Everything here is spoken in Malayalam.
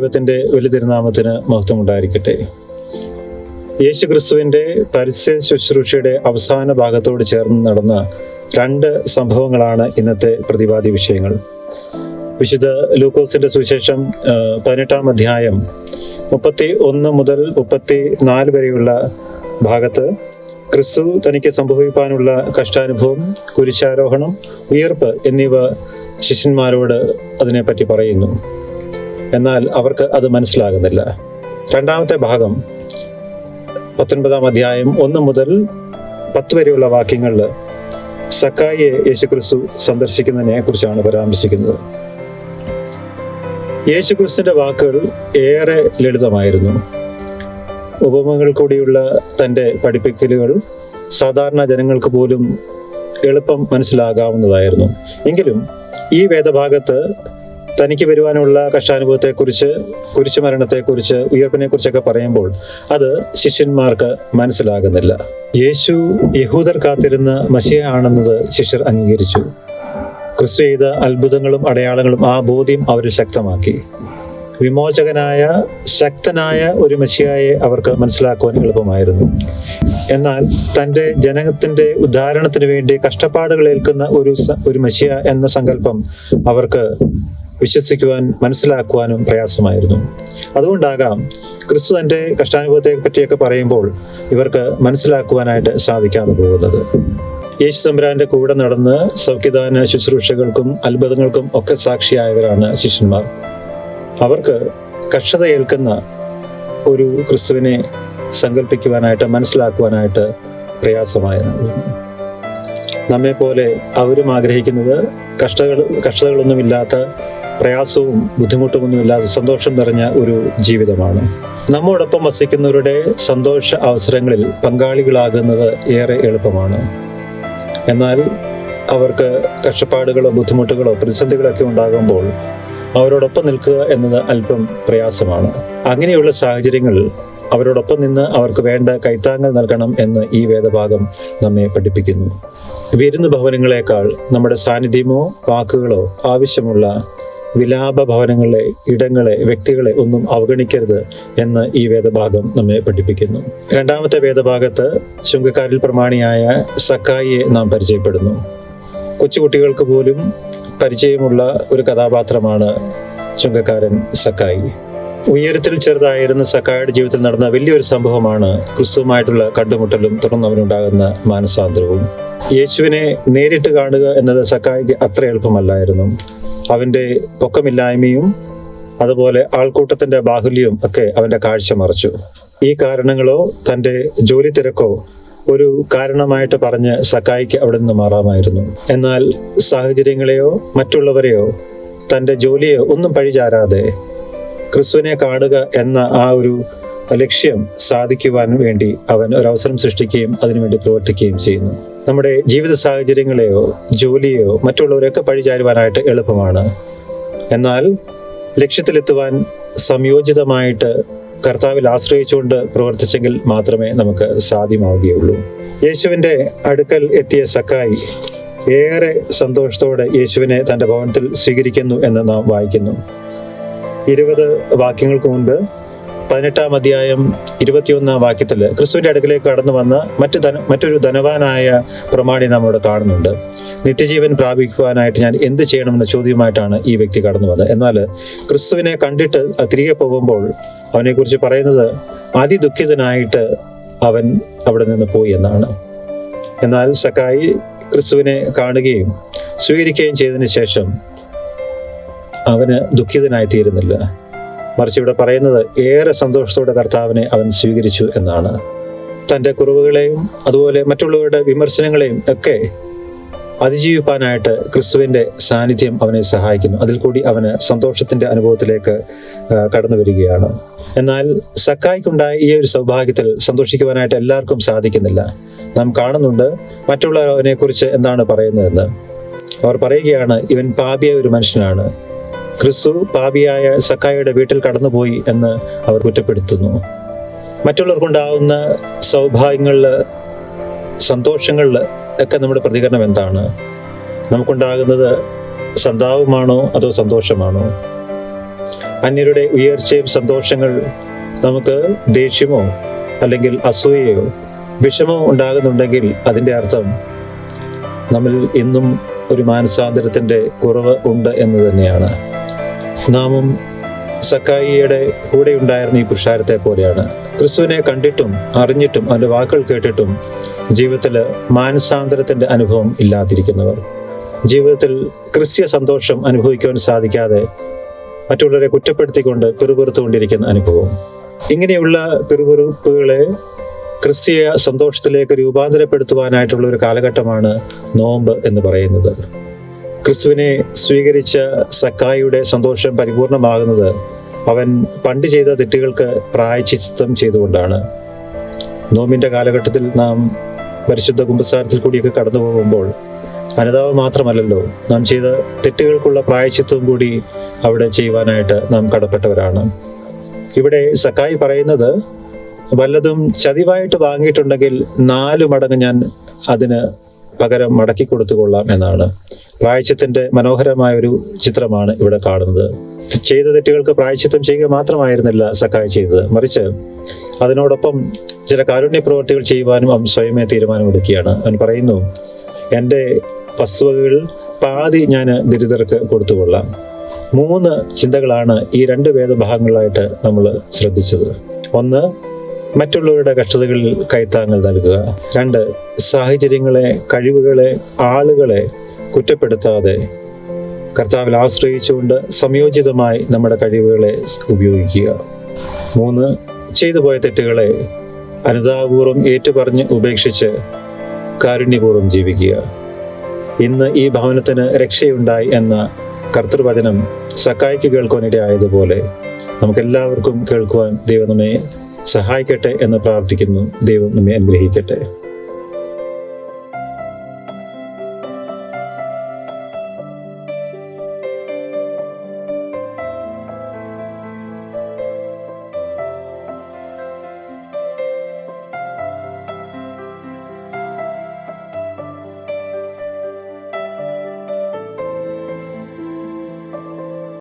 ദൈവത്തിൻ്റെ വലിയ തിരുനാമത്തിന് മഹത്വം ഉണ്ടായിരിക്കട്ടെ. യേശു ക്രിസ്തുവിൻ്റെ പരസ്യ ശുശ്രൂഷയുടെ അവസാന ഭാഗത്തോട് ചേർന്ന് നടന്ന രണ്ട് സംഭവങ്ങളാണ് ഇന്നത്തെ പ്രതിപാദ്യ വിഷയങ്ങൾ. വിശുദ്ധ ലൂക്കോസിന്റെ സുവിശേഷം 18-ാം അധ്യായം 31 മുതൽ 34 വരെയുള്ള ഭാഗത്ത് ക്രിസ്തു തനിക്ക് സംഭവിക്കാനുള്ള കഷ്ടാനുഭവം, കുരിശാരോഹണം, ഉയർപ്പ് എന്നിവ ശിഷ്യന്മാരോട് അതിനെപ്പറ്റി പറയുന്നു. എന്നാൽ അവർക്ക് അത് മനസ്സിലാകുന്നില്ല. രണ്ടാമത്തെ ഭാഗം 19-ാം അധ്യായം 1 മുതൽ 10 വരെയുള്ള വാക്യങ്ങളിൽ സക്കായിയെ യേശുക്രിസ്തു സന്ദർശിക്കുന്നതിനെ കുറിച്ചാണ് പരാമർശിക്കുന്നത്. യേശുക്രിസ്തുവിന്റെ വാക്കുകൾ ഏറെ ലളിതമായിരുന്നു. ഉപമകൾ കൂടിയുള്ള തൻ്റെ പഠിപ്പിക്കലുകൾ സാധാരണ ജനങ്ങൾക്ക് പോലും എളുപ്പം മനസ്സിലാകാവുന്നതായിരുന്നു. എങ്കിലും ഈ വേദഭാഗത്ത് തനിക്ക് വരുവാനുള്ള കഷ്ടാനുഭവത്തെക്കുറിച്ച്, കുരിശുമരണത്തെക്കുറിച്ച്, ഉയർപ്പിനെക്കുറിച്ചൊക്കെ പറയുമ്പോൾ അത് ശിഷ്യന്മാർക്ക് മനസ്സിലാകുന്നില്ല. യേശു യഹൂദർ കാത്തിരുന്ന മശിഹ ആണെന്നത് ശിഷ്യർ അംഗീകരിച്ചു. ക്രിസ്തു ചെയ്ത അത്ഭുതങ്ങളും അടയാളങ്ങളും ആ ബോധ്യം അവരിൽ ശക്തമാക്കി. വിമോചകനായ ശക്തനായ ഒരു മശിഹായെ അവർക്ക് മനസ്സിലാക്കുവാൻ എളുപ്പമായിരുന്നു. എന്നാൽ തൻ്റെ ജനത്തിന്റെ ഉദ്ധാരണത്തിന് വേണ്ടി കഷ്ടപ്പാടുകൾ ഏൽക്കുന്ന ഒരു മശിഹ എന്ന സങ്കല്പം അവർക്ക് വിശ്വസിക്കുവാൻ, മനസ്സിലാക്കുവാനും പ്രയാസമായിരുന്നു. അതുകൊണ്ടാകാം ക്രിസ്തു തൻ്റെ കഷ്ടാനുഭവത്തെ പറ്റിയൊക്കെ പറയുമ്പോൾ ഇവർക്ക് മനസ്സിലാക്കുവാനായിട്ട് സാധിക്കാതെ പോകുന്നത്. യേശു തമ്പുരാന്റെ കൂടെ നടന്ന് സൗഖ്യദാന ശുശ്രൂഷകൾക്കും അത്ഭുതങ്ങൾക്കും ഒക്കെ സാക്ഷിയായവരാണ് ശിഷ്യന്മാർ. അവർക്ക് കഷ്ടത ഏൽക്കുന്ന ഒരു ക്രിസ്തുവിനെ സങ്കല്പിക്കുവാനായിട്ട്, മനസ്സിലാക്കുവാനായിട്ട് പ്രയാസമായിരുന്നു. നമ്മെ പോലെ അവരും ആഗ്രഹിക്കുന്നത് കഷ്ടതകളൊന്നുമില്ലാത്ത, പ്രയാസവും ബുദ്ധിമുട്ടുമൊന്നുമില്ലാത്ത സന്തോഷം നിറഞ്ഞ ഒരു ജീവിതമാണ്. നമ്മോടൊപ്പം വസിക്കുന്നവരുടെ സന്തോഷ അവസരങ്ങളിൽ പങ്കാളികളാകുന്നത് ഏറെ എളുപ്പമാണ്. എന്നാൽ അവർക്ക് കഷ്ടപ്പാടുകളോ ബുദ്ധിമുട്ടുകളോ പ്രതിസന്ധികളൊക്കെ ഉണ്ടാകുമ്പോൾ അവരോടൊപ്പം നിൽക്കുക എന്നത് അല്പം പ്രയാസമാണ്. അങ്ങനെയുള്ള സാഹചര്യങ്ങൾ അവരോടൊപ്പം നിന്ന് അവർക്ക് വേണ്ട കൈത്താങ്ങൽ നൽകണം എന്ന് ഈ വേദഭാഗം നമ്മെ പഠിപ്പിക്കുന്നു. വിരുന്ന് ഭവനങ്ങളെക്കാൾ നമ്മുടെ സാന്നിധ്യമോ വാക്കുകളോ ആവശ്യമുള്ള വിലാപ ഭവനങ്ങളെ, ഇടങ്ങളെ, വ്യക്തികളെ ഒന്നും അവഗണിക്കരുത് എന്ന് ഈ വേദഭാഗം നമ്മെ പഠിപ്പിക്കുന്നു. രണ്ടാമത്തെ വേദഭാഗത്ത് ചുങ്കക്കാരിൽ പ്രമാണിയായ സക്കായിയെ നാം പരിചയപ്പെടുന്നു. കൊച്ചുകുട്ടികൾക്ക് പോലും പരിചയമുള്ള ഒരു കഥാപാത്രമാണ് ചുങ്കക്കാരൻ സക്കായി. ഉയരത്തിൽ ചെറുതായിരുന്ന സക്കായിയുടെ ജീവിതത്തിൽ നടന്ന വലിയൊരു സംഭവമാണ് ക്രിസ്തുവുമായിട്ടുള്ള കണ്ടുമുട്ടലും തുടർന്ന് അവനുണ്ടാകുന്ന മാനസാന്തരവും. യേശുവിനെ നേരിട്ട് കാണുക എന്നത് സക്കായിക്ക് അത്ര എളുപ്പമല്ലായിരുന്നു. അവൻ്റെ പൊക്കമില്ലായ്മയും അതുപോലെ ആൾക്കൂട്ടത്തിന്റെ ബാഹുല്യവും ഒക്കെ അവൻ്റെ കാഴ്ച മറച്ചു. ഈ കാരണങ്ങളോ തൻ്റെ ജോലി തിരക്കോ ഒരു കാരണമായിട്ട് പറഞ്ഞ് സക്കായിക്ക് അവിടെ നിന്ന് മാറാമായിരുന്നു. എന്നാൽ സാഹചര്യങ്ങളെയോ മറ്റുള്ളവരെയോ തൻ്റെ ജോലിയോ ഒന്നും പഴിചാരാതെ ക്രിസ്തുവിനെ കാണുക എന്ന ആ ഒരു ലക്ഷ്യം സാധിക്കുവാൻ വേണ്ടി അവൻ ഒരവസരം സൃഷ്ടിക്കുകയും അതിനുവേണ്ടി പ്രവർത്തിക്കുകയും ചെയ്യുന്നു. നമ്മുടെ ജീവിത സാഹചര്യങ്ങളെയോ ജോലിയോ മറ്റുള്ളവരെയൊക്കെ പഴിചാരുവാനായിട്ട് എളുപ്പമാണ്. എന്നാൽ ലക്ഷ്യത്തിലെത്തുവാൻ സംയോജിതമായിട്ട് കർത്താവിൽ ആശ്രയിച്ചുകൊണ്ട് പ്രവർത്തിച്ചെങ്കിൽ മാത്രമേ നമുക്ക് സാധ്യമാവുകയുള്ളൂ. യേശുവിൻ്റെ അടുക്കൽ എത്തിയ സക്കായി ഏറെ സന്തോഷത്തോടെ യേശുവിനെ തൻ്റെ ഭവനത്തിൽ സ്വീകരിക്കുന്നു എന്ന് നാം വായിക്കുന്നു. 20 വാക്യങ്ങൾക്ക് മുൻപ് 18-ാം അധ്യായം 21-ാം വാക്യത്തിൽ ക്രിസ്തുവിന്റെ അടുക്കലേക്ക് കടന്നു വന്ന മറ്റൊരു ധനവാനായ പ്രമാണി നാം അവിടെ കാണുന്നുണ്ട്. നിത്യജീവൻ പ്രാപിക്കുവാനായിട്ട് ഞാൻ എന്ത് ചെയ്യണമെന്ന ചോദ്യവുമായിട്ടാണ് ഈ വ്യക്തി കടന്നു വന്നത്. എന്നാൽ ക്രിസ്തുവിനെ കണ്ടിട്ട് തിരികെ പോകുമ്പോൾ അവനെക്കുറിച്ച് പറയുന്നത് അതിദുഃഖിതനായിട്ട് അവൻ അവിടെ നിന്ന് പോയി എന്നാണ്. എന്നാൽ സക്കായി ക്രിസ്തുവിനെ കാണുകയും സ്വീകരിക്കുകയും ചെയ്തതിന് ശേഷം അവന് ദുഃഖിതനായി തീരുന്നില്ല. മറിച്ച് ഇവിടെ പറയുന്നത് ഏറെ സന്തോഷത്തോടെ കർത്താവിനെ അവൻ സ്വീകരിച്ചു എന്നാണ്. തൻ്റെ കുറവുകളെയും അതുപോലെ മറ്റുള്ളവരുടെ വിമർശനങ്ങളെയും ഒക്കെ അതിജീവിപ്പാനായിട്ട് ക്രിസ്തുവിൻ്റെ സാന്നിധ്യം അവനെ സഹായിക്കുന്നു. അതിൽ കൂടി അവന് സന്തോഷത്തിൻ്റെ അനുഭവത്തിലേക്ക് കടന്നു വരികയാണ്. എന്നാൽ സക്കായിക്കുണ്ടായ ഈ ഒരു സൗഭാഗ്യത്തിൽ സന്തോഷിക്കുവാനായിട്ട് എല്ലാവർക്കും സാധിക്കുന്നില്ല. നാം കാണുന്നുണ്ട് മറ്റുള്ളവനെ കുറിച്ച് എന്താണ് പറയുന്നതെന്ന്. അവർ പറയുകയാണ്, ഇവൻ പാപിയായ ഒരു മനുഷ്യനാണ്. ക്രിസ്തു പാപിയായ സക്കായിയുടെ വീട്ടിൽ കടന്നുപോയി എന്ന് അവർ കുറ്റപ്പെടുത്തുന്നു. മറ്റുള്ളവർക്കുണ്ടാവുന്ന സൗഭാഗ്യങ്ങളിൽ, സന്തോഷങ്ങളിൽ ഒക്കെ നമ്മുടെ പ്രതികരണം എന്താണ്? നമുക്കുണ്ടാകുന്നത് സന്താപമാണോ അതോ സന്തോഷമാണോ? അന്യരുടെ ഉയർച്ചയും സന്തോഷങ്ങൾ നമുക്ക് ദേഷ്യമോ അല്ലെങ്കിൽ അസൂയയോ വിഷമോ ഉണ്ടാകുന്നുണ്ടെങ്കിൽ അതിൻ്റെ അർത്ഥം നമ്മിൽ ഇന്നും ഒരു മാനസാന്തരത്തിൻ്റെ കുറവ് ഉണ്ട് എന്ന് തന്നെയാണ്. നാമും സക്കായിയുടെ കൂടെ ഉണ്ടായിരുന്ന ഈ പുരുഷാരത്തെ പോലെയാണ്. ക്രിസ്തുവിനെ കണ്ടിട്ടും അറിഞ്ഞിട്ടും അവൻ്റെ വാക്കുകൾ കേട്ടിട്ടും ജീവിതത്തിൽ മാനസാന്തരത്തിൻ്റെ അനുഭവം ഇല്ലാതിരിക്കുന്നവർ, ജീവിതത്തിൽ ക്രിസ്ത്യ സന്തോഷം അനുഭവിക്കുവാൻ സാധിക്കാതെ മറ്റുള്ളവരെ കുറ്റപ്പെടുത്തിക്കൊണ്ട് പിറുപിറുത്തുകൊണ്ടിരിക്കുന്ന അനുഭവം. ഇങ്ങനെയുള്ള പിറുപിറുപ്പുകളെ ക്രിസ്തീയ സന്തോഷത്തിലേക്ക് രൂപാന്തരപ്പെടുത്തുവാനായിട്ടുള്ള ഒരു കാലഘട്ടമാണ് നോമ്പ് എന്ന് പറയുന്നത്. ക്രിസ്തുവിനെ സ്വീകരിച്ച സക്കായിയുടെ സന്തോഷം പരിപൂർണമാകുന്നത് അവൻ പണ്ട് ചെയ്ത തെറ്റുകൾക്ക് പ്രായശ്ചിത്തം ചെയ്തുകൊണ്ടാണ്. നോമ്പിൻ്റെ കാലഘട്ടത്തിൽ നാം പരിശുദ്ധ കുമ്പസാരത്തിൽ കൂടിയൊക്കെ കടന്നു പോകുമ്പോൾ അനുതാപം മാത്രമല്ലല്ലോ, നാം ചെയ്ത തെറ്റുകൾക്കുള്ള പ്രായശ്ചിത്തവും കൂടി അവിടെ ചെയ്യുവാനായിട്ട് നാം കടപ്പെട്ടവരാണ്. ഇവിടെ സക്കായി പറയുന്നത്, വല്ലതും ചതിവായിട്ട് വാങ്ങിയിട്ടുണ്ടെങ്കിൽ 4 മടങ്ങ് ഞാൻ അതിന് പകരം മടക്കി കൊടുത്തുകൊള്ളാം എന്നാണ്. പ്രായശ്ചിത്തത്തിന്റെ മനോഹരമായ ഒരു ചിത്രമാണ് ഇവിടെ കാണുന്നത്. ചെയ്ത തെറ്റുകൾക്ക് പ്രായശ്ചിത്തം ചെയ്യുക മാത്രമായിരുന്നില്ല സക്കായി ചെയ്തത്, മറിച്ച് അതിനോടൊപ്പം ചില കാരുണ്യ പ്രവർത്തികൾ ചെയ്യുവാനും അവൻ സ്വയമേ തീരുമാനമെടുക്കുകയാണ്. അവൻ പറയുന്നു, എൻ്റെ വസ്തുവകകൾ പാതി ഞാൻ ദരിദ്രർക്ക് കൊടുത്തുകൊള്ളാം. 3 ചിന്തകളാണ് ഈ 2 വേദഭാഗങ്ങളായിട്ട് നമ്മൾ ശ്രദ്ധിച്ചത്. 1, മറ്റുള്ളവരുടെ കഷ്ടതകളിൽ കൈത്താങ്ങൽ നൽകുക. 2, സാഹചര്യങ്ങളെ, കഴിവുകളെ, ആളുകളെ കുറ്റപ്പെടുത്താതെ കർത്താവിൽ ആശ്രയിച്ചുകൊണ്ട് സംയോജിതമായി നമ്മുടെ കഴിവുകളെ ഉപയോഗിക്കുക. 3, ചെയ്തു പോയ തെറ്റുകളെ അനുതാപപൂർവ്വം ഏറ്റുപറഞ്ഞ് ഉപേക്ഷിച്ച് കാരുണ്യപൂർവ്വം ജീവിക്കുക. ഇന്ന് ഈ ഭവനത്തിന് രക്ഷയുണ്ടായി എന്ന കർത്തൃവചനം സക്കായിക്ക് കേൾക്കുവാനിടയായതുപോലെ നമുക്കെല്ലാവർക്കും കേൾക്കുവാൻ ദൈവം നമ്മെ സഹായിക്കട്ടെ എന്ന് പ്രാർത്ഥിക്കുന്നു. ദൈവം നമ്മെ അനുഗ്രഹിക്കട്ടെ.